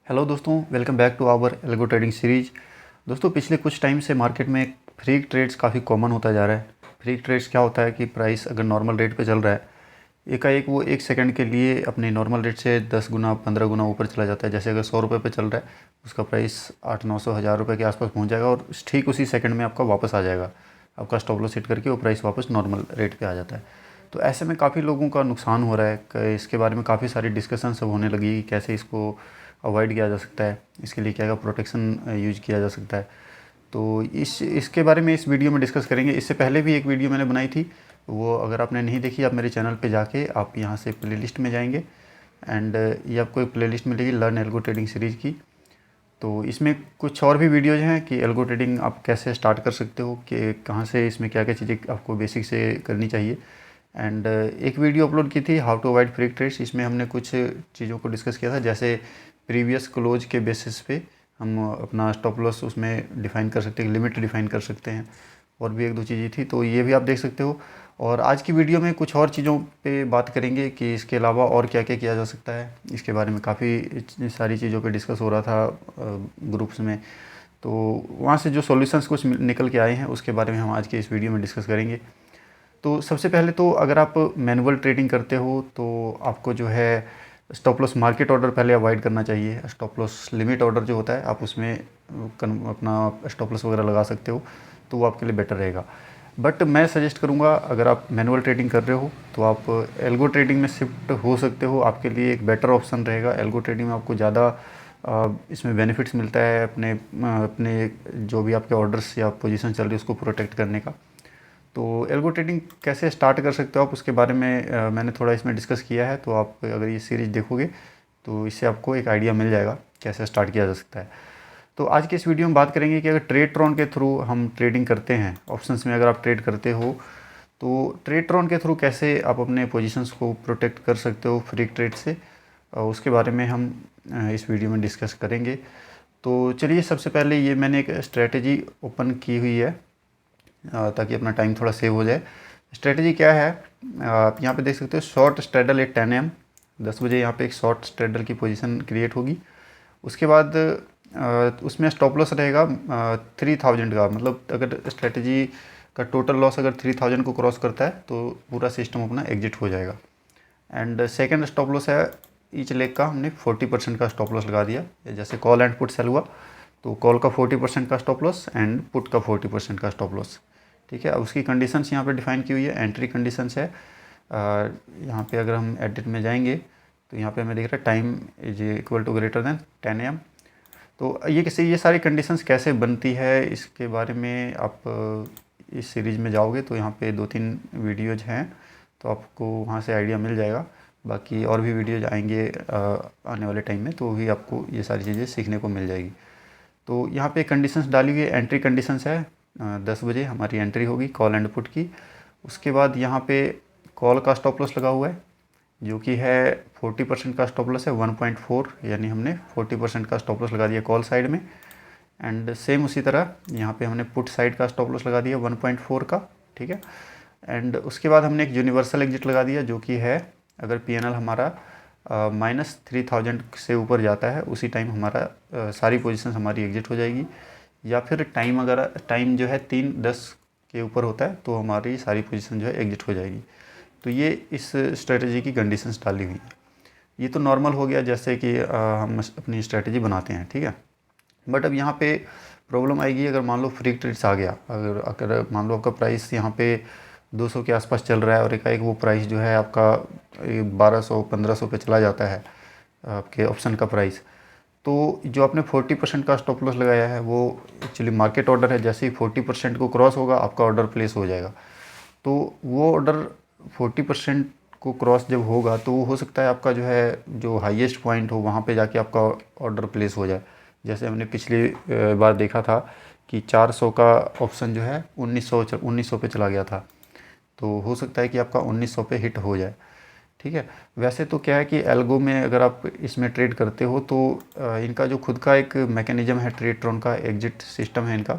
Hello दोस्तों, welcome back to our algo trading series. दोस्तों, पिछले कुछ टाइम से मार्केट में फ्री ट्रेड्स काफ़ी कॉमन होता जा रहा है। फ्री ट्रेड्स क्या होता है कि प्राइस अगर नॉर्मल रेट पे चल रहा है, एकाएक वो 1 सेकंड के लिए अपने नॉर्मल रेट से 10 गुना 15 गुना ऊपर चला जाता है। जैसे अगर 100 रुपये पे चल रहा है, उसका प्राइस 800 900 हज़ार रुपये के आसपास पहुंच जाएगा और ठीक उसी सेकंड में आपका वापस आ जाएगा। आपका स्टॉप लॉस हिट करके वो प्राइस वापस नॉर्मल रेट पे आ जाता है। तो ऐसे में काफ़ी लोगों का नुकसान हो रहा है। इसके बारे में काफ़ी सारी डिस्कशन सब होने लगी, कैसे इसको अवॉइड किया जा सकता है, इसके लिए क्या क्या प्रोटेक्शन यूज किया जा सकता है। तो इसके बारे में इस वीडियो में डिस्कस करेंगे। इससे पहले भी एक वीडियो मैंने बनाई थी, वो अगर आपने नहीं देखी, आप मेरे चैनल पे जाके आप यहाँ से प्लेलिस्ट में जाएंगे एंड ये आपको एक प्लेलिस्ट मिलेगी लर्न एल्गो ट्रेडिंग सीरीज़ की। तो इसमें कुछ और भी वीडियोज़ हैं कि एल्गो ट्रेडिंग आप कैसे स्टार्ट कर सकते हो, कि कहाँ से इसमें क्या क्या चीज़ें आपको बेसिक से करनी चाहिए। एंड एक वीडियो अपलोड की थी how to avoid free trades. इसमें हमने कुछ चीज़ों को डिस्कस किया था, जैसे प्रीवियस क्लोज के बेसिस पे हम अपना स्टॉप लॉस उसमें डिफ़ाइन कर सकते हैं, लिमिट डिफ़ाइन कर सकते हैं। और भी एक दो चीज़ें थी, तो ये भी आप देख सकते हो। और आज की वीडियो में कुछ और चीज़ों पे बात करेंगे कि इसके अलावा और क्या क्या किया जा सकता है। इसके बारे में काफ़ी सारी चीज़ों पे डिस्कस हो रहा था ग्रुप्स में। तो वहाँ से जो सॉल्यूशंस कुछ निकल के आए हैं, उसके बारे में हम आज के इस वीडियो में डिस्कस करेंगे। तो सबसे पहले तो अगर आप मैनुअल ट्रेडिंग करते हो तो आपको जो है स्टॉप लॉस मार्केट ऑर्डर पहले अवॉइड करना चाहिए। स्टॉप लॉस लिमिट ऑर्डर जो होता है, आप उसमें अपना स्टॉप लॉस वगैरह लगा सकते हो, तो वो आपके लिए बेटर रहेगा। बट मैं सजेस्ट करूँगा, अगर आप मैनुअल ट्रेडिंग कर रहे हो तो आप एल्गो ट्रेडिंग में शिफ्ट हो सकते हो। आपके लिए एक बेटर ऑप्शन रहेगा। एल्गो ट्रेडिंग में आपको ज़्यादा इसमें बेनिफिट्स मिलता है अपने अपने जो भी आपके ऑर्डर्स या पोजीशन चल रही है उसको प्रोटेक्ट करने का। तो एल्गो ट्रेडिंग कैसे स्टार्ट कर सकते हो आप, उसके बारे में मैंने थोड़ा इसमें डिस्कस किया है। तो आप अगर ये सीरीज़ देखोगे तो इससे आपको एक आइडिया मिल जाएगा कैसे स्टार्ट किया जा सकता है। तो आज के इस वीडियो में बात करेंगे कि अगर ट्रेडट्रॉन के थ्रू हम ट्रेडिंग करते हैं, ऑप्शंस में अगर आप ट्रेड करते हो, तो ट्रेडट्रॉन के थ्रू कैसे आप अपने पोजीशंस को प्रोटेक्ट कर सकते हो फ्री ट्रेड से, उसके बारे में हम इस वीडियो में डिस्कस करेंगे। तो चलिए, सबसे पहले ये मैंने एक स्ट्रेटजी ओपन की हुई है ताकि अपना टाइम थोड़ा सेव हो जाए। स्ट्रेटजी क्या है, आप यहाँ पे देख सकते हो, शॉर्ट स्ट्रेडल एट 10 AM, 10 बजे यहाँ पे एक शॉर्ट स्ट्रेडल की पोजीशन क्रिएट होगी। उसके बाद उसमें स्टॉप लॉस रहेगा 3000 का। मतलब अगर स्ट्रेटजी का टोटल लॉस अगर 3000 को क्रॉस करता है तो पूरा सिस्टम अपना एग्जिट हो जाएगा। एंड सेकेंड स्टॉप लॉस है ईच लेग का, हमने 40% का स्टॉप लॉस लगा दिया। जैसे कॉल एंड पुट सेल हुआ तो कॉल का 40% का स्टॉप लॉस एंड पुट का 40% का स्टॉप लॉस। ठीक है, अब उसकी कंडीशंस यहाँ पे डिफाइन की हुई है। एंट्री कंडीशंस है, यहाँ पे अगर हम एडिट में जाएंगे तो यहाँ पे हमें दिख रहा है time is equal to greater than 10 AM। तो ये सारी कंडीशंस कैसे बनती है, इसके बारे में आप इस सीरीज़ में जाओगे तो यहाँ पे 2-3 वीडियोज हैं, तो आपको वहाँ से आइडिया मिल जाएगा। बाकी और भी वीडियोज आएंगे आने वाले टाइम में, तो भी आपको ये सारी चीज़ें सीखने को मिल जाएगी। तो यहाँ पे कंडीशंस डाली हुई है। एंट्री कंडीशंस है 10 बजे हमारी एंट्री होगी कॉल एंड पुट की। उसके बाद यहाँ पे कॉल का स्टॉप लॉस लगा हुआ है जो कि है 40% का स्टॉप लॉस है 1.4, यानी हमने 40% का स्टॉप लॉस लगा दिया कॉल साइड में। एंड सेम उसी तरह यहाँ पे हमने पुट साइड का स्टॉप लॉस लगा दिया 1.4 का। ठीक है, एंड उसके बाद हमने एक यूनिवर्सल एग्जिट लगा दिया, जो कि है अगर PNL हमारा -3000 से ऊपर जाता है, उसी टाइम हमारा सारी पोजीशन हमारी एग्जिट हो जाएगी। या फिर टाइम अगर टाइम जो है 3:10 के ऊपर होता है तो हमारी सारी पोजीशन जो है एग्जिट हो जाएगी। तो ये इस स्ट्रेटजी की कंडीशंस डाली हुई है। ये तो नॉर्मल हो गया, जैसे कि हम अपनी स्ट्रेटजी बनाते हैं। ठीक है, बट अब यहाँ पे प्रॉब्लम आएगी अगर मान लो फ्री ट्रेड्स आ गया। अगर अगर मान लो आपका प्राइस यहाँ पे 200 के आसपास चल रहा है और एकाएक वो प्राइस जो है आपका 1200-1500 पे चला जाता है आपके ऑप्शन का प्राइस, तो जो आपने 40% का स्टॉप लॉस लगाया है वो एक्चुअली मार्केट ऑर्डर है। जैसे ही 40% को क्रॉस होगा आपका ऑर्डर प्लेस हो जाएगा। तो वो ऑर्डर 40% को क्रॉस जब होगा तो हो सकता है आपका जो है जो हाईएस्ट पॉइंट हो वहाँ पे जाके आपका ऑर्डर प्लेस हो जाए। जैसे हमने पिछली बार देखा था कि 400 का ऑप्शन जो है 1900 पे चला गया था, तो हो सकता है कि आपका 1900 पे हिट हो जाए। ठीक है, वैसे तो क्या है कि एल्गो में अगर आप इसमें ट्रेड करते हो तो इनका जो खुद का एक मैकेनिज्म है, ट्रेडट्रॉन का एग्जिट सिस्टम है इनका,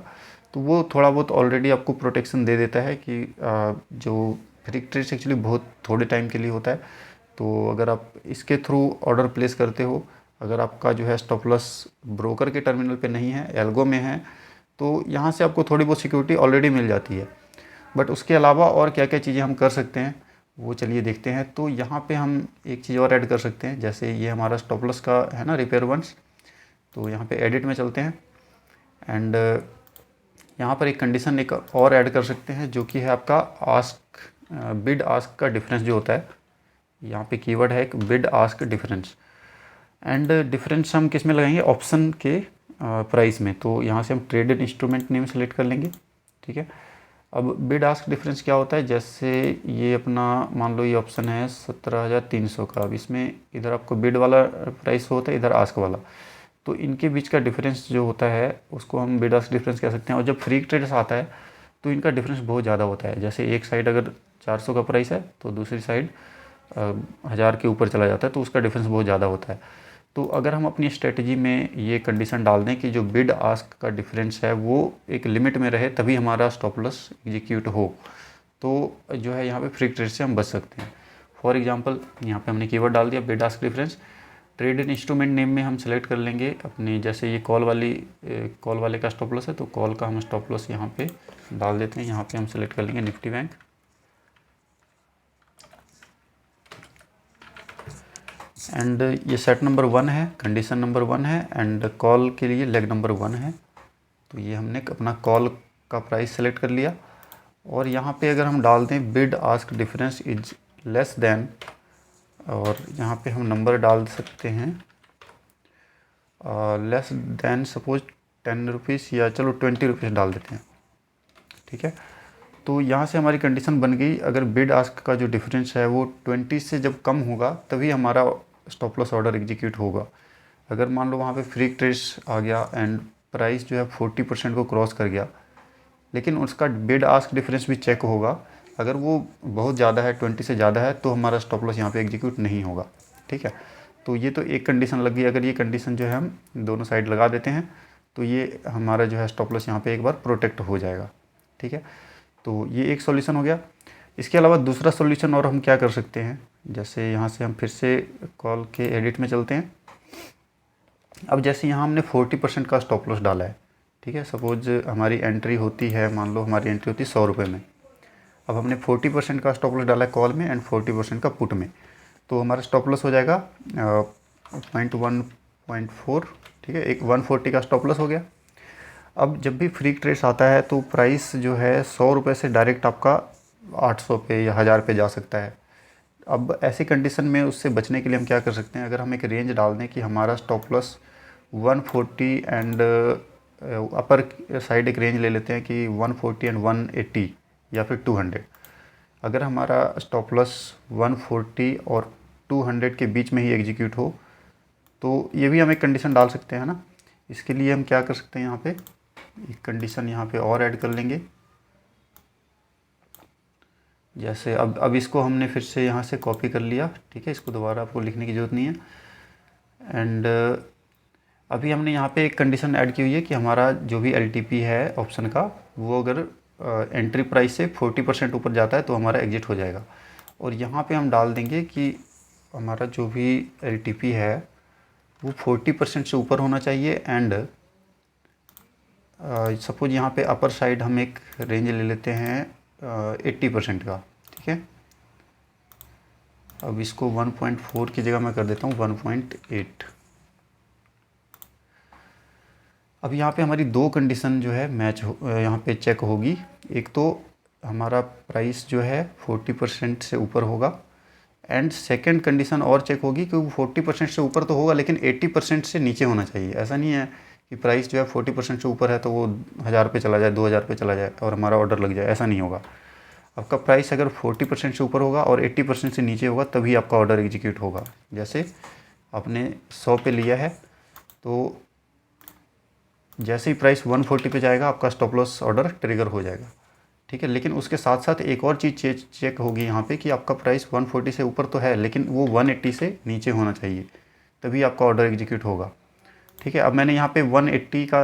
तो वो थोड़ा बहुत ऑलरेडी आपको प्रोटेक्शन दे देता है कि जो फ्री ट्रेड्स एक्चुअली बहुत थोड़े टाइम के लिए होता है। तो अगर आप इसके थ्रू ऑर्डर प्लेस करते हो अगर आपका जो है स्टॉप लॉस ब्रोकर के टर्मिनल पे नहीं है, एल्गो में है, तो यहाँ से आपको थोड़ी बहुत सिक्योरिटी ऑलरेडी मिल जाती है। बट उसके अलावा और क्या क्या चीज़ें हम कर सकते हैं वो चलिए देखते हैं। तो यहाँ पे हम एक चीज़ और ऐड कर सकते हैं, जैसे ये हमारा स्टॉप लॉस का है ना, रिपेयर वंस। तो यहाँ पे एडिट में चलते हैं एंड यहाँ पर एक कंडीशन एक और ऐड कर सकते हैं, जो कि है आपका आस्क, बिड आस्क का डिफरेंस जो होता है। यहाँ पे कीवर्ड है एक bid ask difference, and difference हम किस में लगाएंगे, ऑप्शन के प्राइस में। तो यहाँ से हम ट्रेडेड इंस्ट्रूमेंट नेम सेलेक्ट कर लेंगे, ठीक है। अब बिड आस्क डिफरेंस क्या होता है, जैसे ये अपना मान लो ये ऑप्शन है 17,300 का। अब इसमें इधर आपको बिड वाला प्राइस होता है, इधर आस्क वाला, तो इनके बीच का डिफरेंस जो होता है उसको हम बिड आस्क डिफरेंस कह सकते हैं। और जब फ्री ट्रेड्स आता है तो इनका डिफरेंस बहुत ज़्यादा होता है। जैसे एक साइड अगर 400 का प्राइस है तो दूसरी साइड 1000 के ऊपर चला जाता है, तो उसका डिफरेंस बहुत ज़्यादा होता है। तो अगर हम अपनी स्ट्रेटजी में ये कंडीशन डाल दें कि जो बिड आस्क का डिफरेंस है वो एक लिमिट में रहे, तभी हमारा स्टॉप लॉस एग्जीक्यूट हो, तो जो है यहाँ पे फ्री ट्रेड से हम बच सकते हैं। फॉर एग्जांपल यहाँ पे हमने कीवर्ड डाल दिया bid ask difference. Traded instrument name में हम सेलेक्ट कर लेंगे अपनी, जैसे ये कॉल वाले का स्टॉप लॉस है, तो कॉल का हम स्टॉप लॉस यहाँ पे डाल देते हैं। यहाँ पे हम सेलेक्ट कर लेंगे निफ्टी बैंक, एंड ये सेट नंबर 1 है, कंडीशन नंबर 1 है, एंड कॉल के लिए लेग नंबर 1 है। तो ये हमने अपना कॉल का प्राइस सेलेक्ट कर लिया। और यहाँ पे अगर हम डाल दें bid ask difference is less than, और यहाँ पे हम नंबर डाल सकते हैं लेस देन सपोज 10 रुपीज़, या चलो 20 रुपीज़ डाल देते हैं, ठीक है। तो यहाँ से हमारी कंडीशन बन गई, अगर बिड आस्क का जो डिफरेंस है वो 20 से जब कम होगा तभी हमारा स्टॉप लॉस ऑर्डर एग्जीक्यूट होगा। अगर मान लो वहाँ पे फ्री ट्रेड्स आ गया एंड प्राइस जो है 40% को क्रॉस कर गया, लेकिन उसका बिड आस्क डिफरेंस भी चेक होगा, अगर वो बहुत ज़्यादा है, 20 से ज़्यादा है, तो हमारा स्टॉप लॉस यहाँ पे एग्जीक्यूट नहीं होगा, ठीक है। तो ये तो एक कंडीशन लग गई। अगर ये कंडीशन जो है हम दोनों साइड लगा देते हैं तो ये हमारा जो है स्टॉप लॉस यहाँ पे एक बार प्रोटेक्ट हो जाएगा, ठीक है। तो ये एक सॉल्यूशन हो गया। इसके अलावा दूसरा सॉल्यूशन और हम क्या कर सकते हैं, जैसे यहाँ से हम फिर से कॉल के एडिट में चलते हैं। अब जैसे यहाँ हमने 40% का स्टॉप लॉस डाला है, ठीक है। सपोज हमारी एंट्री होती है, मान लो हमारी एंट्री होती है 100 रुपये में। अब हमने 40% का स्टॉप लॉस डाला है कॉल में एंड 40% का पुट में, तो हमारा स्टॉप लॉस हो जाएगा 0.1.4, ठीक है। एक 140 का स्टॉप लॉस हो गया। अब जब भी फ्री ट्रेड्स आता है तो प्राइस जो है 100 रुपये से डायरेक्ट आपका 800 पे या 1000 पे जा सकता है। अब ऐसी कंडीशन में उससे बचने के लिए हम क्या कर सकते हैं, अगर हम एक रेंज डाल दें कि हमारा stop loss 140 and upper side एक रेंज ले लेते हैं कि 140 एंड 180 या फिर 200। अगर हमारा स्टॉप लॉस 140 और 200 के बीच में ही एग्जीक्यूट हो, तो ये भी हम एक कंडीशन डाल सकते हैं ना। इसके लिए हम क्या कर सकते हैं, यहाँ पे एक कंडीशन यहाँ पे और ऐड कर लेंगे। जैसे अब इसको हमने फिर से यहाँ से कॉपी कर लिया, ठीक है। इसको दोबारा आपको लिखने की ज़रूरत नहीं है। एंड अभी हमने यहाँ पे एक कंडीशन ऐड की हुई है कि हमारा जो भी LTP है ऑप्शन का, वो अगर एंट्री प्राइस से 40% ऊपर जाता है तो हमारा एग्जिट हो जाएगा। और यहाँ पे हम डाल देंगे कि हमारा जो भी LTP है वो 40% से ऊपर होना चाहिए, एंड सपोज यहाँ पे अपर साइड हम एक रेंज ले लेते हैं 80% का, ठीक है। अब इसको 1.4 की जगह मैं कर देता हूँ 1.8। अब यहाँ पे हमारी दो कंडीशन जो है मैच यहाँ पे चेक होगी। एक तो हमारा प्राइस जो है 40% से ऊपर होगा, एंड सेकंड कंडीशन और चेक होगी कि वो 40% से ऊपर तो होगा लेकिन 80% से नीचे होना चाहिए। ऐसा नहीं है कि प्राइस जो है 40% से ऊपर है तो वो 1000 पे चला जाए, 2000 पे चला जाए और हमारा ऑर्डर लग जाए, ऐसा नहीं होगा। आपका प्राइस अगर 40% से ऊपर होगा और 80% से नीचे होगा तभी आपका ऑर्डर एग्जीक्यूट होगा। जैसे आपने 100 पे लिया है तो जैसे ही प्राइस 140 पे जाएगा आपका स्टॉप लॉस ऑर्डर ट्रिगर हो जाएगा, ठीक है। लेकिन उसके साथ साथ एक और चीज़ चेक होगी यहाँ पे कि आपका प्राइस 140 से ऊपर तो है लेकिन वो 180 से नीचे होना चाहिए, तभी आपका ऑर्डर एग्जीक्यूट होगा, ठीक है। अब मैंने यहाँ पे 180 का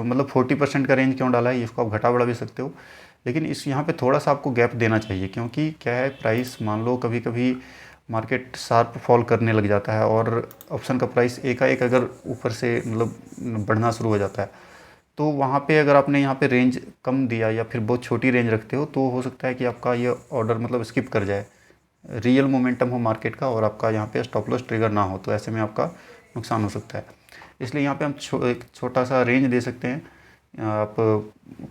मतलब 40% का रेंज क्यों डाला है, इसको आप घटा बढ़ा भी सकते हो, लेकिन इस यहाँ पे थोड़ा सा आपको गैप देना चाहिए, क्योंकि क्या है प्राइस मान लो कभी कभी मार्केट शार्प फॉल करने लग जाता है और ऑप्शन का प्राइस एकाएक अगर ऊपर से मतलब बढ़ना शुरू हो जाता है, तो वहाँ पे अगर आपने यहाँ पे रेंज कम दिया या फिर बहुत छोटी रेंज रखते हो तो हो सकता है कि आपका ये ऑर्डर मतलब स्किप कर जाए, रियल मोमेंटम हो मार्केट का और आपका यहाँ पे स्टॉप लॉस ट्रिगर ना हो, तो ऐसे में आपका नुकसान हो सकता है। इसलिए यहाँ पे हम एक छोटा सा रेंज दे सकते हैं। आप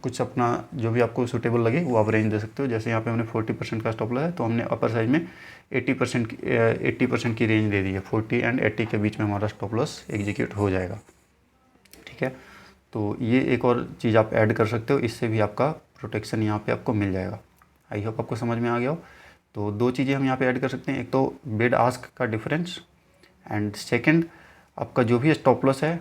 कुछ अपना जो भी आपको सूटेबल लगे वो आप रेंज दे सकते हो। जैसे यहाँ पे हमने 40% का स्टॉप लॉस है, तो हमने अपर साइज में 80% की रेंज दे दी है। 40 एंड 80 के बीच में हमारा स्टॉप लॉस एग्जीक्यूट हो जाएगा। ठीक है, तो ये एक और चीज़ आप ऐड कर सकते हो, इससे भी आपका प्रोटेक्शन यहाँ पे आपको मिल जाएगा। आई होप आपको समझ में आ गया हो। तो दो चीज़ें हम यहाँ पे ऐड कर सकते हैं, एक तो बिड आस्क का डिफरेंस एंड सेकंड आपका जो भी स्टॉप लॉस है,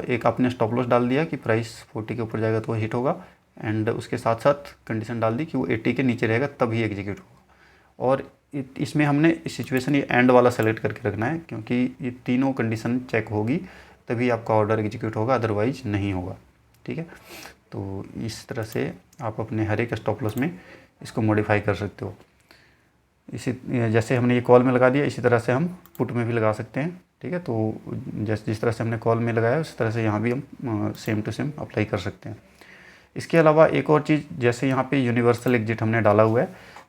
एक आपने स्टॉप लॉस डाल दिया कि प्राइस 40 के ऊपर जाएगा तो वो हिट होगा, एंड उसके साथ साथ कंडीशन डाल दी कि वो 80 के नीचे रहेगा तभी एग्जीक्यूट होगा। और इसमें हमने सिचुएशन ये एंड वाला सेलेक्ट करके रखना है, क्योंकि ये तीनों कंडीशन चेक होगी तभी आपका ऑर्डर एग्जीक्यूट होगा, अदरवाइज नहीं होगा। ठीक है, तो इस तरह से आप अपने हर एक स्टॉप लॉस में इसको मॉडिफाई कर सकते हो। इसी जैसे हमने ये कॉल में लगा दिया, इसी तरह से हम पुट में भी लगा सकते हैं। ठीक है, तो जिस तरह से हमने कॉल में लगाया उस तरह से यहाँ भी हम सेम टू सेम अप्लाई कर सकते हैं। इसके अलावा एक और चीज़, जैसे यहाँ पे यूनिवर्सल एग्जिट हमने डाला हुआ है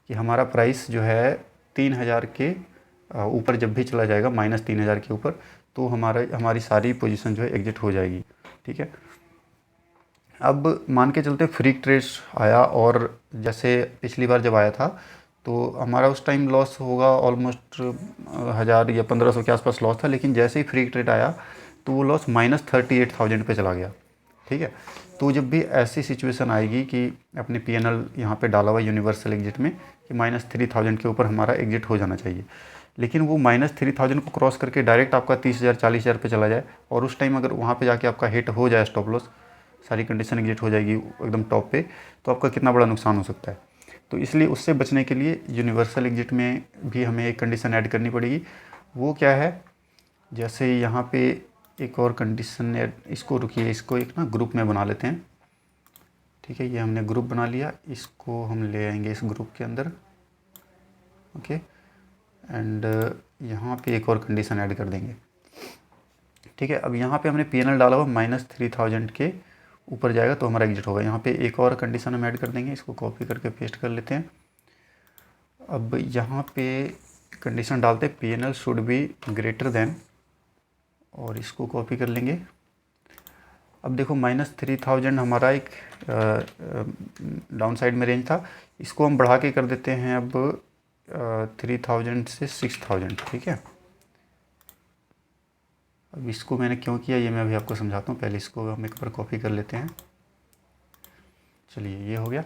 कि हमारा प्राइस जो है 3000 के ऊपर जब भी चला जाएगा, -3000 के ऊपर, तो हमारी सारी पोजीशन जो है एग्जिट हो जाएगी। ठीक है, अब मान के चलते फ्री ट्रेड्स आया और जैसे पिछली बार जब आया था तो हमारा उस टाइम लॉस होगा ऑलमोस्ट 1000 या 1500 के आसपास लॉस था, लेकिन जैसे ही फ्री ट्रेड आया तो वो लॉस -38,000 पे चला गया। ठीक है, तो जब भी ऐसी सिचुएशन आएगी कि अपने PNL यहाँ पे डाला हुआ यूनिवर्सल एग्जिट में कि -3000 के ऊपर हमारा एग्जिट हो जाना चाहिए, लेकिन वो -3000 को क्रॉस करके डायरेक्ट आपका 30,000 40,000 पे चला जाए और उस टाइम अगर वहाँ पे जाके आपका हिट हो जाए स्टॉप लॉस, सारी कंडीशन एग्जिट हो जाएगी एकदम टॉप पे, तो आपका कितना बड़ा नुकसान हो सकता है। तो इसलिए उससे बचने के लिए यूनिवर्सल एग्जिट में भी हमें एक कंडीशन ऐड करनी पड़ेगी। वो क्या है, जैसे यहाँ पे एक और कंडीशन ऐड, इसको रुकिए, इसको एक ना ग्रुप में बना लेते हैं। ठीक है, ये हमने ग्रुप बना लिया, इसको हम ले आएंगे इस ग्रुप के अंदर। ओके, एंड यहाँ पे एक और कंडीशन ऐड कर देंगे। ठीक है, अब यहाँ पे हमने PNL डाला हुआ -3000 के ऊपर जाएगा तो हमारा एग्जिट होगा। यहाँ पे एक और कंडीशन हम ऐड कर देंगे, इसको कॉपी करके पेस्ट कर लेते हैं। अब यहाँ पे कंडीशन डालते हैं PNL should be greater than, और इसको कॉपी कर लेंगे। अब देखो -3000 हमारा एक डाउन साइड में रेंज था, इसको हम बढ़ा के कर देते हैं अब 3000 से 6000। ठीक है, अब इसको मैंने क्यों किया ये मैं अभी आपको समझाता हूँ, पहले इसको हम एक बार कॉपी कर लेते हैं। चलिए, ये हो गया।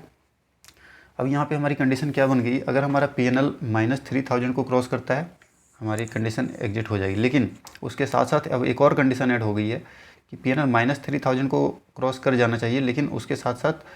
अब यहाँ पे हमारी कंडीशन क्या बन गई, अगर हमारा PNL -3000 को क्रॉस करता है हमारी कंडीशन एग्जिट हो जाएगी, लेकिन उसके साथ साथ अब एक और कंडीशन ऐड हो गई है कि PNL -3000 को क्रॉस कर जाना चाहिए, लेकिन उसके साथ साथ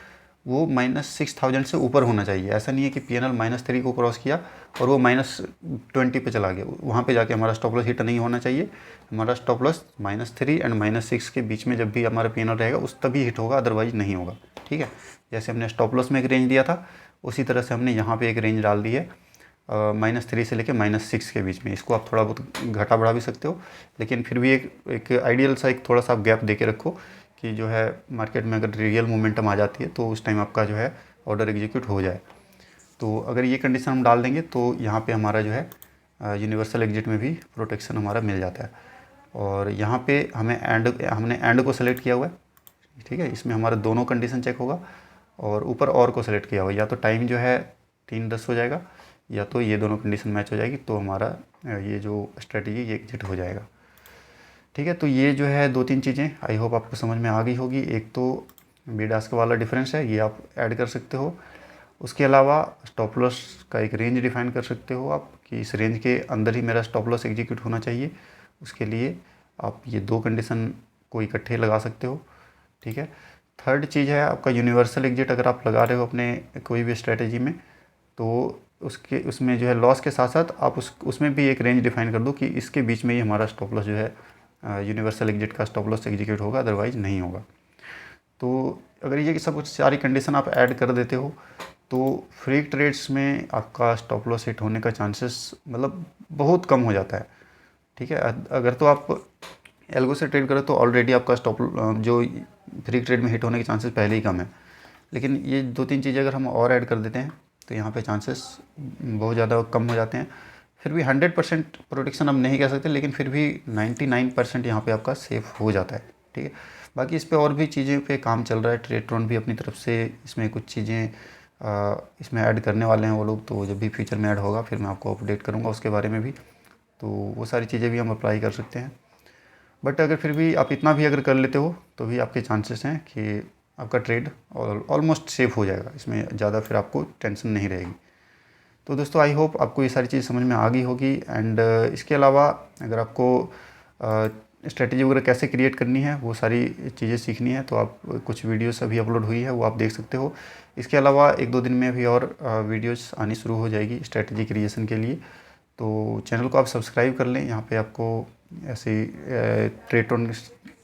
वो -6000 से ऊपर होना चाहिए। ऐसा नहीं है कि PNL -3 को क्रॉस किया और वो -20 पे चला गया, वहाँ पे जाके हमारा स्टॉप लॉस हिट नहीं होना चाहिए। हमारा स्टॉप लॉस -3 एंड -6 के बीच में जब भी हमारा PNL रहेगा उस तभी हिट होगा, अदरवाइज नहीं होगा। ठीक है, जैसे हमने स्टॉप लॉस में एक रेंज दिया था उसी तरह से हमने यहाँ पे एक रेंज डाल दी है -3 से लेके -6 के बीच में। इसको आप थोड़ा बहुत घटा बढ़ा भी सकते हो, लेकिन फिर भी एक आइडियल सा एक थोड़ा सा गैप दे के रखो कि जो है मार्केट में अगर रियल मोमेंटम आ जाती है तो उस टाइम आपका जो है ऑर्डर एग्जीक्यूट हो जाए। तो अगर ये कंडीशन हम डाल देंगे तो यहाँ पे हमारा जो है यूनिवर्सल एग्जिट में भी प्रोटेक्शन हमारा मिल जाता है। और यहाँ पे हमने एंड को सेलेक्ट किया हुआ है। ठीक है, इसमें हमारा दोनों कंडीशन चेक होगा, और ऊपर और को सेलेक्ट किया हुआ है, या तो टाइम जो है 3:10 हो जाएगा या तो ये दोनों कंडीशन मैच हो जाएगी, तो हमारा ये जो स्ट्रेटजी ये एग्जिट हो जाएगा। ठीक है, तो ये जो है 2-3 चीज़ें आई होप आपको समझ में आ गई होगी। एक तो बिड आस्क वाला डिफरेंस है, ये आप ऐड कर सकते हो। उसके अलावा स्टॉप लॉस का एक रेंज डिफाइन कर सकते हो आप कि इस रेंज के अंदर ही मेरा स्टॉप लॉस एग्जीक्यूट होना चाहिए। उसके लिए आप ये 2 कंडीशन को इकट्ठे लगा सकते हो। ठीक है, थर्ड चीज़ है आपका यूनिवर्सल एग्जिट। अगर आप लगा रहे हो अपने कोई भी स्ट्रेटजी में, तो उसमें जो है लॉस के साथ साथ आप उसमें भी एक रेंज डिफाइन कर दो कि इसके बीच में ही हमारा स्टॉप लॉस जो है यूनिवर्सल एग्जिट का स्टॉप लॉस एग्जीक्यूट होगा, अदरवाइज नहीं होगा। तो अगर ये सब कुछ सारी कंडीशन आप ऐड कर देते हो तो फ्री ट्रेड्स में आपका स्टॉप लॉस हिट होने का चांसेस मतलब बहुत कम हो जाता है। ठीक है, अगर तो आप एल्गो से ट्रेड करो तो ऑलरेडी आपका स्टॉप जो फ्री ट्रेड में हिट होने के चांसेस पहले ही कम है, लेकिन ये 2-3 चीज़ें अगर हम और ऐड कर देते हैं तो यहाँ पे चांसेस बहुत ज़्यादा कम हो जाते हैं। फिर भी 100% प्रोटेक्शन हम नहीं कह सकते, लेकिन फिर भी 99% यहाँ पे आपका सेफ हो जाता है। ठीक है, बाकी इस पे और भी चीज़ें पे काम चल रहा है। ट्रेडट्रॉन भी अपनी तरफ से इसमें कुछ चीज़ें इसमें ऐड करने वाले हैं वो लोग, तो जब भी फ्यूचर में ऐड होगा फिर मैं आपको अपडेट करूँगा उसके बारे में भी, तो वो सारी चीज़ें भी हम अप्लाई कर सकते हैं। बट अगर फिर भी आप इतना भी अगर कर लेते हो तो भी आपके चांसेस हैं कि आपका ट्रेड ऑलमोस्ट सेफ हो जाएगा, इसमें ज़्यादा फिर आपको टेंशन नहीं रहेगी। तो दोस्तों आई होप आपको ये सारी चीज़ समझ में आ गई होगी। एंड इसके अलावा अगर आपको स्ट्रेटजी वगैरह कैसे क्रिएट करनी है वो सारी चीज़ें सीखनी है तो आप कुछ वीडियोस अभी अपलोड हुई है वो आप देख सकते हो। इसके अलावा 1-2 दिन में भी और वीडियोस आनी शुरू हो जाएगी स्ट्रेटजी क्रिएशन के लिए, तो चैनल को आप सब्सक्राइब कर लें। यहाँ पे आपको ऐसे ट्रेडट्रॉन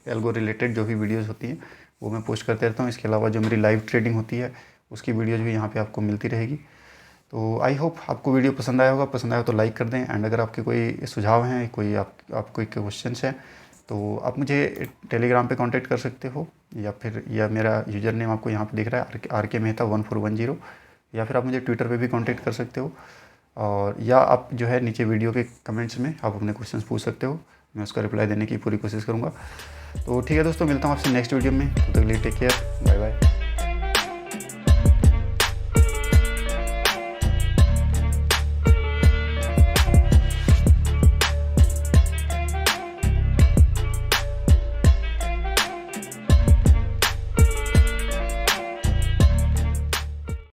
एल्गो रिलेटेड जो भी वीडियोस होती हैं वो मैं पोस्ट करते रहता हूँ। इसके अलावा जो मेरी लाइव ट्रेडिंग होती है उसकी वीडियोज़ भी यहाँ पे आपको मिलती रहेगी। तो आई होप आपको वीडियो पसंद आया होगा, पसंद आया तो लाइक कर दें। एंड अगर आपके कोई सुझाव हैं, कोई आपको कोई क्वेश्चंस हैं तो आप मुझे टेलीग्राम पे कांटेक्ट कर सकते हो, या मेरा यूज़र नेम आपको यहाँ पे दिख रहा है RK मेहता 1410, या फिर आप मुझे ट्विटर पे भी कांटेक्ट कर सकते हो, और या आप जो है नीचे वीडियो के कमेंट्स में आप अपने क्वेश्चंस पूछ सकते हो, मैं उसका रिप्लाई देने की पूरी कोशिश करूँगा। तो ठीक है दोस्तों, मिलता हूँ आपसे नेक्स्ट वीडियो में, तब तक के लिए टेक केयर, बाय बाय।